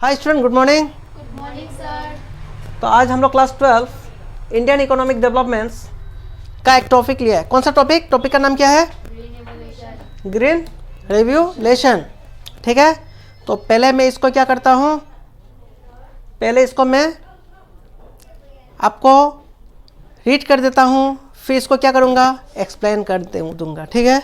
Hi student, good morning. Good morning sir. तो आज हम लोग क्लास 12 इंडियन इकोनॉमिक डेवलपमेंट्स का एक टॉपिक लिया है। कौन सा टॉपिक? टॉपिक का नाम क्या है? Green revolution. ठीक है, तो पहले मैं इसको क्या करता हूँ, पहले इसको मैं आपको रीड कर देता हूँ, फिर इसको क्या करूँगा, एक्सप्लेन कर दूँगा। ठीक है,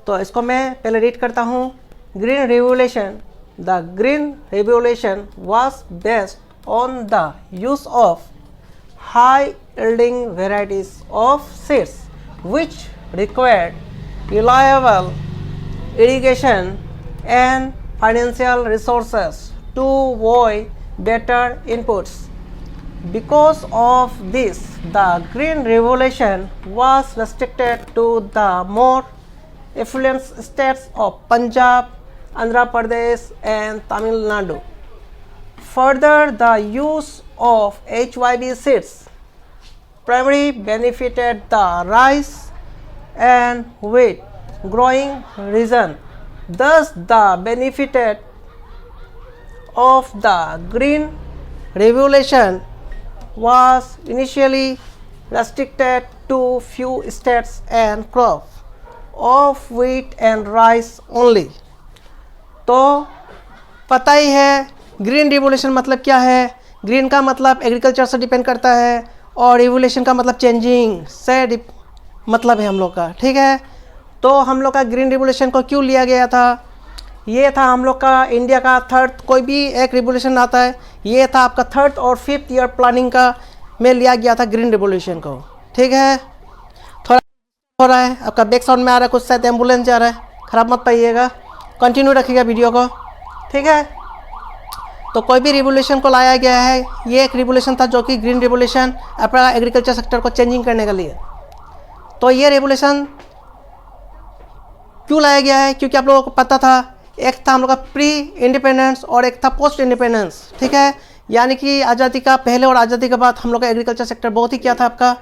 तो इसको मैं पहले रीड करता हूँ। Green revolution, the green revolution was based on the use of high yielding varieties of seeds which required reliable irrigation and financial resources to avoid better inputs. Because of this, the Green Revolution was restricted to the more affluent states of Punjab, Andhra Pradesh and Tamil Nadu. Further, the use of HYB seeds primarily benefited the rice and wheat growing region. Thus, the benefit of the Green Revolution was initially restricted to few states and crops of wheat and rice only. तो पता ही है green revolution मतलब क्या है। Green का मतलब agriculture से depend करता है और रिवोल्यूशन का मतलब चेंजिंग से मतलब है हम लोग का। ठीक है, तो हम लोग का ग्रीन रिवोल्यूशन को क्यों लिया गया था, ये था हम लोग का इंडिया का थर्ड, कोई भी एक रिवोल्यूशन आता है, ये था आपका थर्ड और फिफ्थ ईयर प्लानिंग का में लिया गया था ग्रीन रिवोल्यूशन को। ठीक है, थोड़ा हो रहा है, आपका बैक साउंड में आ रहा है कुछ, शायद एम्बुलेंस जा रहा है, ख़राब मत पाइएगा, कंटिन्यू रखिएगा वीडियो को। ठीक है, तो कोई भी रिवोल्यूशन को लाया गया है, ये एक रिवोल्यूशन था जो कि ग्रीन रिवोल्यूशन अपना एग्रीकल्चर सेक्टर को चेंजिंग करने के लिए। तो ये रिवोल्यूशन क्यों लाया गया है, क्योंकि आप लोगों को पता था एक था हम लोग का प्री इंडिपेंडेंस और एक था पोस्ट इंडिपेंडेंस। ठीक है, यानी कि आज़ादी का पहले और आज़ादी के बाद हम लोग का एग्रीकल्चर सेक्टर बहुत ही क्या था, आपका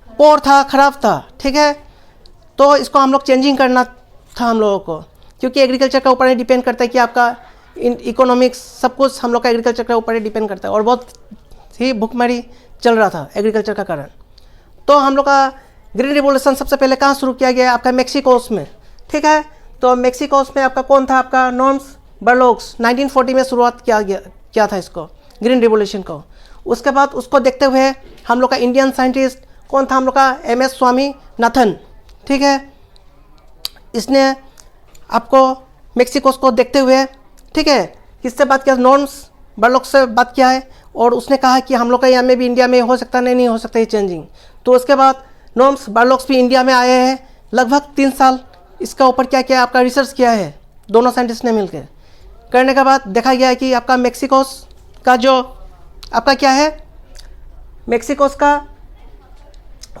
पोर था, ख़राब था। ठीक है, तो इसको हम लोग चेंजिंग करना था हम लोगों को, क्योंकि एग्रीकल्चर का ऊपर ही डिपेंड करता है कि आपका इकोनॉमिक्स सब कुछ हम लोग का एग्रीकल्चर के ऊपर ही डिपेंड करता है और बहुत ही भुखमरी चल रहा था एग्रीकल्चर का कारण। तो हम लोग का ग्रीन रिवोल्यूशन सबसे पहले कहाँ शुरू किया गया, आपका मेक्सिकोस में। ठीक है, तो मेक्सिकोस में आपका कौन था, आपका नॉर्मस बर्लोग्स 1940 में शुरुआत किया था इसको, ग्रीन रिवोल्यूशन को। उसके बाद उसको देखते हुए हम लोग का इंडियन साइंटिस्ट कौन था, हम लोग का MS स्वामीनाथन। ठीक है, इसने आपको मेक्सिकोस को देखते हुए, ठीक है, किससे बात किया, नॉर्मस बर्लोग से बात किया है और उसने कहा कि हम लोग का यहाँ में भी इंडिया में हो सकता नहीं हो सकता ये चेंजिंग। तो उसके बाद नॉर्मस बर्लोग्स भी इंडिया में आए हैं, लगभग 3 साल इसका ऊपर क्या किया, आपका रिसर्च किया है दोनों साइंटिस्ट ने मिलकर। करने के बाद देखा गया है कि आपका मेक्सिकोस का जो आपका क्या है, मेक्सिकोस का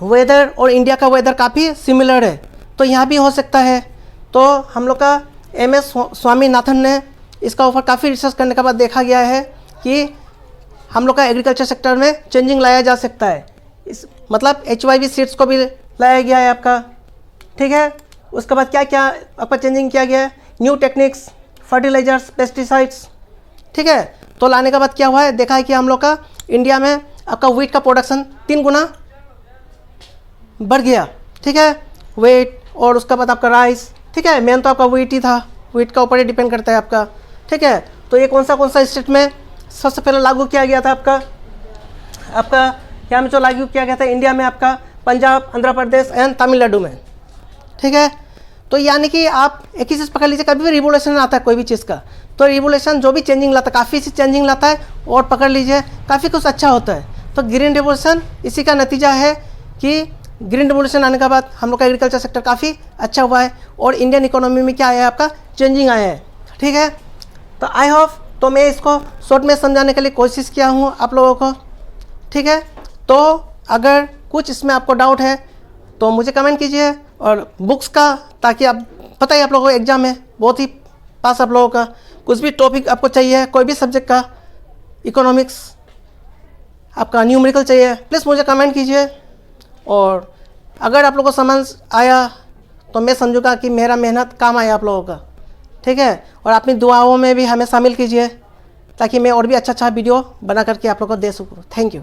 वेदर और इंडिया का वेदर काफ़ी सिमिलर है, तो यहाँ भी हो सकता है। तो हम लोग का MS स्वामीनाथन ने इसका ऊपर काफ़ी रिसर्च करने के बाद देखा गया है कि हम लोग का एग्रीकल्चर सेक्टर में चेंजिंग लाया जा सकता है। इस मतलब HYB सीड्स को भी लाया गया है आपका। ठीक है, उसके बाद क्या क्या आपका चेंजिंग किया गया है, न्यू टेक्निक्स, फर्टिलाइजर्स, पेस्टिसाइड्स। ठीक है, तो लाने के बाद क्या हुआ है, देखा है कि हम लोग का इंडिया में आपका व्हीट का प्रोडक्शन 3 गुना बढ़ गया। ठीक है, व्हीट और उसके बाद आपका राइस। ठीक है, मेन तो आपका व्हीट ही था, व्हीट का ऊपर ही डिपेंड करता है आपका। ठीक है, तो ये कौन सा स्टेट में सबसे पहले लागू किया गया था, आपका यहाँ में जो लागू किया गया था इंडिया में, आपका पंजाब, आंध्र प्रदेश एंड तमिलनाडु में। ठीक है, तो यानी कि आप एक ही चीज़ पकड़ लीजिए, कभी भी रिवोल्यूशन आता है कोई भी चीज़ का, तो रिवोल्यूशन जो भी चेंजिंग लाता है, काफ़ी सी चेंजिंग लाता है और पकड़ लीजिए काफ़ी कुछ अच्छा होता है। तो ग्रीन रिवोल्यूशन इसी का नतीजा है कि ग्रीन रिवोल्यूशन आने के बाद हम लोग का एग्रीकल्चर सेक्टर काफ़ी अच्छा हुआ है और इंडियन इकोनॉमी में क्या आया है, आपका चेंजिंग आया है। ठीक है, तो आई होप, तो मैं इसको शॉर्ट में समझाने के लिए कोशिश किया हूँ आप लोगों को। ठीक है, तो अगर कुछ इसमें आपको डाउट है तो मुझे कमेंट कीजिए, और बुक्स का, ताकि आप पता ही आप लोगों को एग्जाम है बहुत ही पास आप लोगों का, कुछ भी टॉपिक आपको चाहिए कोई भी सब्जेक्ट का, इकोनॉमिक्स आपका न्यूमेरिकल चाहिए, प्लीज़ मुझे कमेंट कीजिए। और अगर आप लोगों को समझ आया तो मैं समझूंगा कि मेरा मेहनत काम आया आप लोगों का। ठीक है, और अपनी दुआओं में भी हमें शामिल कीजिए ताकि मैं और भी अच्छा अच्छा वीडियो बना करके आप लोग को दे सकूँ। Thank you.